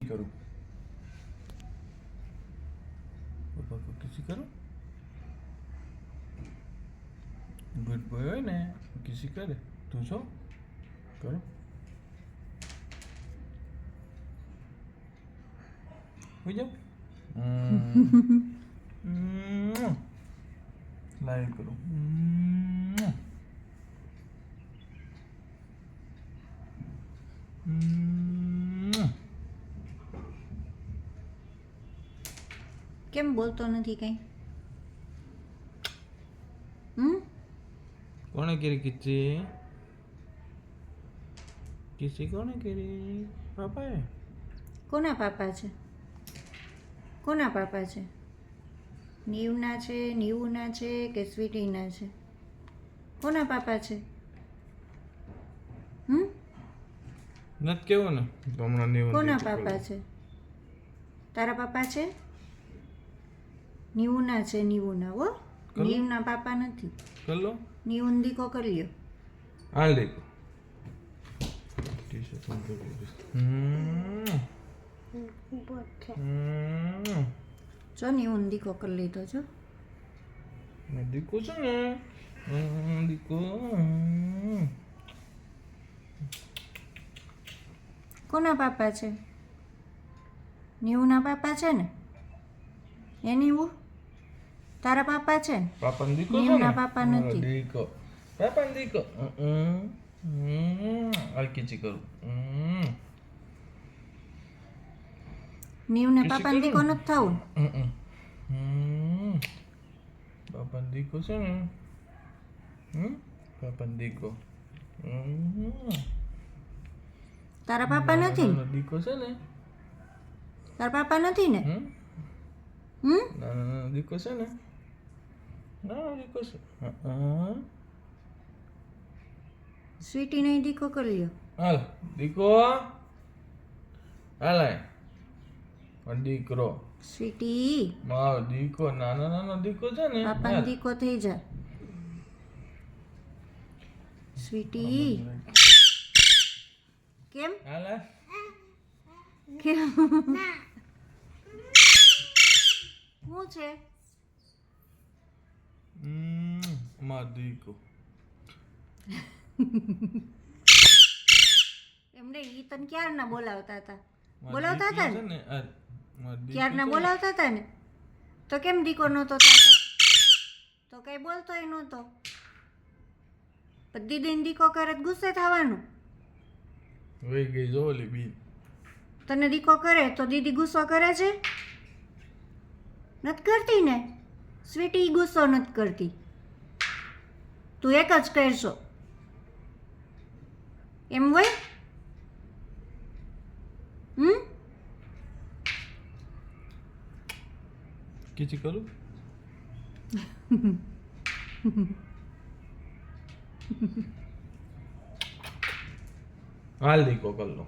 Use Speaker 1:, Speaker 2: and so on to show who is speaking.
Speaker 1: करूं? पापा को किसी करूं? गुड बॉय है ना, किसी करे तू सो करो। हो जाओ। लाइक करो।
Speaker 2: કેમ બોલતો નથી કઈ?
Speaker 1: કોણે કરી કિસી? કિસી કોણે કરી? પાપાએ?
Speaker 2: કોના પાપા છે? કોના પાપા છે? નીવના છે, નીવુના છે કે સ્વીટીના છે? કોના પાપા છે?
Speaker 1: નત કેવું ને તો હમણાં નહીં.
Speaker 2: કોના પાપા છે? તારા પાપા છે? નીવુના છે, નીવુના હો. નીવના પાપા નથી.
Speaker 1: કલો
Speaker 2: નીવુન દીકો કરી લ્યો.
Speaker 1: હાલ દેખો ટી-શર્ટ ઓન કરી દે.
Speaker 2: જો નીવુન દીકો કરી લીધો છો.
Speaker 1: મેં દીકો છે ને દીકો.
Speaker 2: કોના પાપા છે? નીવુના પાપા છે ને? એ નીવુ તારા પાપા છે ને?
Speaker 1: પાપાને દીકો છે
Speaker 2: નીવુના
Speaker 1: ને?
Speaker 2: પાપા નથી.
Speaker 1: દીકો પાપાને દીકો. હાલ કિચી કરું.
Speaker 2: નીવને
Speaker 1: કિસી
Speaker 2: પાપાને દીકો
Speaker 1: કરું ને?
Speaker 2: નથી થવું.
Speaker 1: પાપાને દીકો છે ને? પાપાને દીકો.
Speaker 2: તારા પાપા નથી ને?
Speaker 1: દીકો છે ને?
Speaker 2: તારા પાપા નથી ને?
Speaker 1: નાનો દીકો છે ને? નાનો દીકો છે.
Speaker 2: સ્વીટી નહીં દીકો કરી લ્યો.
Speaker 1: હાલ દીકો હાલ દીકરો
Speaker 2: સ્વીટી
Speaker 1: મારો દીકો નાનો દીકો છે ને?
Speaker 2: પાપાને દીકો થઈ જા. સ્વીટી કેમ?
Speaker 1: હાલ
Speaker 2: કેમ? શું છે?
Speaker 1: મારો દીકો.
Speaker 2: એમને ઈ તને ક્યારના બોલાવતા હતા? બોલાવતા હતા ને?
Speaker 1: ને
Speaker 2: ક્યારના બોલાવતા હતા ને? તો કેમ દીકો નહોતો થતો? તો કઈ બોલતોય નહોતો. બધી દિન દીકો કરે તો ગુસ્સે થવાનું.
Speaker 1: વહી ગઈ જો ઓલી બી.
Speaker 2: તને દીકો કરે તો દીદી ગુસ્સો કરે છે? નથી કરતી ને? સ્વીટી ગુસ્સો નથી કરતી. તું એક જ કરશો એમ હોય?
Speaker 1: કિચી કરું? હાલ દીકો કર લો.